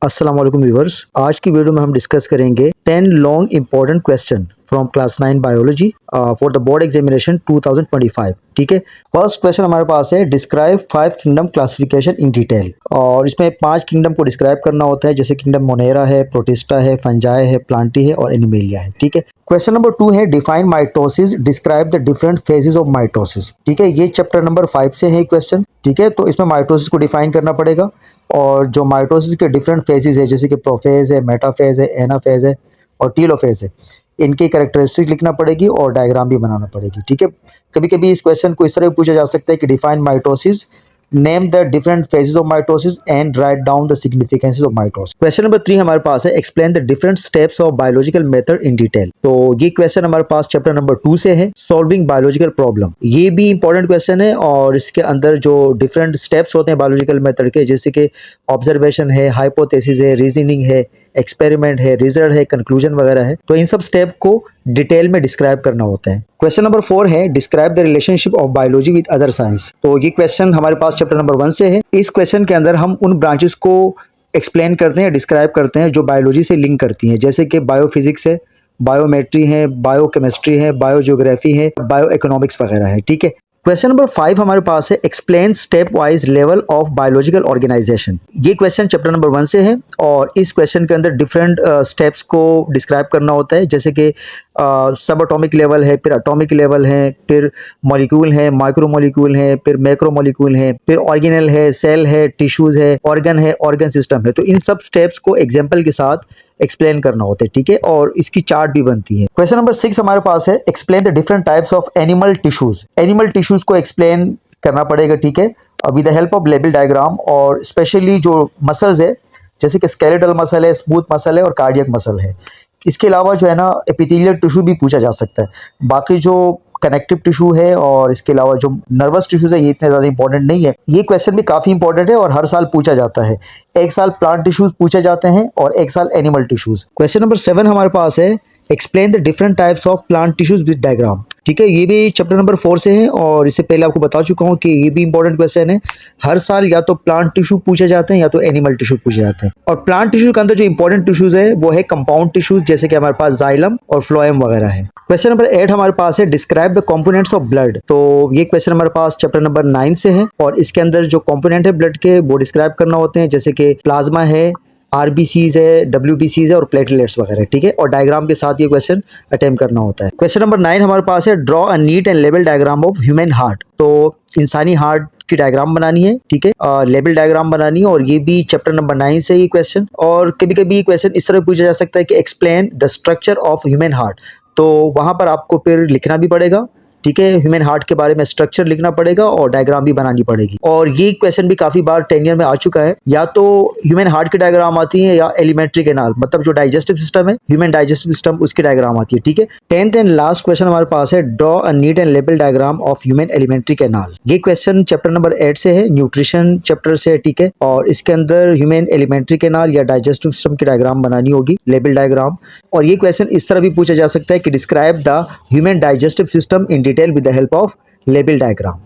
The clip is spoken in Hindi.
अस्सलाम वालेकुम व्यूअर्स। आज की वीडियो में हम डिस्कस करेंगे 10 long important question from class 9 biology for the board examination 2025। ठीक है, फर्स्ट क्वेश्चन हमारे पास है describe 5 kingdom classification in detail. और इसमें 5 किंगडम को डिस्क्राइब करना होता है, जैसे किंगडम मोनेरा है, प्रोटिस्टा है, फंजाई है, प्लांटी है और एनिमेलिया है। ठीक है, क्वेश्चन नंबर 2 है define mitosis, describe the different phases of mitosis. ठीक है, ये चैप्टर नंबर 5 से है क्वेश्चन। ठीक है, तो इसमें माइटोसिस को डिफाइन करना पड़ेगा और जो माइटोसिस के डिफरेंट फेजेस है, जैसे कि प्रोफेज है, मेटाफेज है, एनाफेज है और टीलोफेज है, इनकी कैरेक्टरिस्टिक लिखना पड़ेगी और डायग्राम भी बनाना पड़ेगी। ठीक है, कभी कभी इस क्वेश्चन को इस तरह पूछा जा सकता है कि define mitosis, name the different phases of mitosis and write down the significance of mitosis. Question number 3 हमारे पास है explain the different steps of biological method in detail. तो ये क्वेश्चन हमारे पास चैप्टर नंबर 2 से है, सॉल्विंग बायोलॉजिकल प्रॉब्लम। ये भी इंपॉर्टेंट क्वेश्चन है और इसके अंदर जो डिफरेंट स्टेप्स होते हैं बायोलॉजिकल मेथड के, जैसे कि ऑब्जर्वेशन है, हाइपोथेसिस है, रीजनिंग है, एक्सपेरिमेंट है, रिजल्ट है, कंक्लूजन वगैरह है, तो इन सब स्टेप को डिटेल में डिस्क्राइब करना होता है। क्वेश्चन नंबर 4 है describe the relationship of biology with other science. तो ये क्वेश्चन हमारे पास चैप्टर नंबर 1 से है। इस क्वेश्चन के अंदर हम उन ब्रांचेस को एक्सप्लेन करते हैं, डिस्क्राइब करते हैं जो बायोलॉजी से लिंक करती हैं, जैसे कि बायोफिजिक्स है, बायोमेट्री है, बायोकेमिस्ट्री है, बायोजियोग्राफी है, बायो इकोनॉमिक्स वगैरह है। ठीक है, क्वेश्चन नंबर 5 हमारे पास है explain step wise level of biological organisation. ये क्वेश्चन चैप्टर नंबर 1 से है और इस क्वेश्चन के अंदर डिफरेंट स्टेप्स को डिस्क्राइब करना होता है, जैसे कि सब एटॉमिक लेवल है, फिर एटॉमिक लेवल है, फिर मॉलिक्यूल है, माइक्रो मॉलिक्यूल है, फिर मैक्रो मॉलिक्यूल है, फिर ऑर्गेनेल है, सेल है, टिश्यूज है, ऑर्गन सिस्टम है। तो इन सब स्टेप्स को एग्जाम्पल के साथ एक्सप्लेन करना होता है। ठीक है, और इसकी चार्ट भी बनती है। क्वेश्चन नंबर 6 हमारे पास है explain the different types of animal tissues. Animal tissues को एक्सप्लेन करना पड़ेगा। ठीक है, with the help of label diagram, और स्पेशली जो मसल्स है, जैसे कि स्केलेटल मसल है, स्मूथ मसल है और कार्डियक मसल है। इसके अलावा जो है ना एपिथेलियल टिश्यू भी पूछा जा सकता है। बाकी जो कनेक्टिव टिश्यू है और इसके अलावा जो नर्वस टिश्यूज है, ये इतने ज़्यादा इंपॉर्टेंट नहीं है। ये क्वेश्चन भी काफ़ी इंपॉर्टेंट है और हर साल पूछा जाता है। एक साल प्लांट टिश्यूज पूछे जाते हैं और एक साल एनिमल टिश्यूज। क्वेश्चन नंबर 7 हमारे पास है explain the different types of plant tissues with diagram. ठीक है, ये भी चैप्टर नंबर 4 से है और इससे पहले आपको बता चुका हूँ कि ये भी इंपॉर्टेंट क्वेश्चन है। हर साल या तो प्लांट टिश्यू पूछे जाते हैं या तो एनिमल टिश्यू पूछे जाते हैं। और प्लांट टिश्यू के अंदर जो इंपॉर्टेंट टिश्यूज है वो है कंपाउंड टिश्यूज, जैसे कि हमारे पास जाइलम और फ्लोएम वगैरह है। क्वेश्चन नंबर 8 हमारे पास है describe the components of blood. तो ये क्वेश्चन हमारे पास चैप्टर नंबर 9 से है और इसके अंदर जो कंपोनेंट है ब्लड के वो डिस्क्राइब करना होते हैं, जैसे कि प्लाज्मा है, आरबीसीज है, डब्ल्यूबीसीज है और प्लेटलेट्स वगैरह। ठीक है, और डायग्राम के साथ ये क्वेश्चन अटेम्प्ट करना होता है। क्वेश्चन नंबर 9 हमारे पास है draw a neat and level diagram of human heart. तो इंसानी हार्ट की डायग्राम बनानी है। ठीक है, लेवल डायग्राम बनानी है और ये भी चैप्टर नंबर 9 से ही क्वेश्चन। और कभी कभी क्वेश्चन इस तरह पूछा जा सकता है कि explain the structure of human heart. तो वहां पर आपको फिर लिखना भी पड़ेगा। ठीक है, ह्यूमन हार्ट के बारे में स्ट्रक्चर लिखना पड़ेगा और डायग्राम भी बनानी पड़ेगी। और ये क्वेश्चन भी काफी बार 10 ईयर में आ चुका है। या तो ह्यूमन हार्ट की डायग्राम आती है या एलिमेंट्री कैनाल, मतलब जो डाइजेस्टिव सिस्टम है, ह्यूमन डाइजेस्टिव सिस्टम, उसकी डायग्राम आती है। ठीक है, 10th एंड लास्ट क्वेश्चन हमारे पास है draw a neat and label diagram of human alimentary canal. ये क्वेश्चन चैप्टर नंबर 8 से है, न्यूट्रिशन चैप्टर से है। ठीक है, और इसके अंदर ह्यूमन एलिमेंट्री कैनाल या डाइजेस्टिव सिस्टम की डायग्राम बनानी होगी, लेबल डायग्राम। और ये क्वेश्चन इस तरह भी पूछा जा सकता है कि describe the human digestive system in detail with the help of label diagram.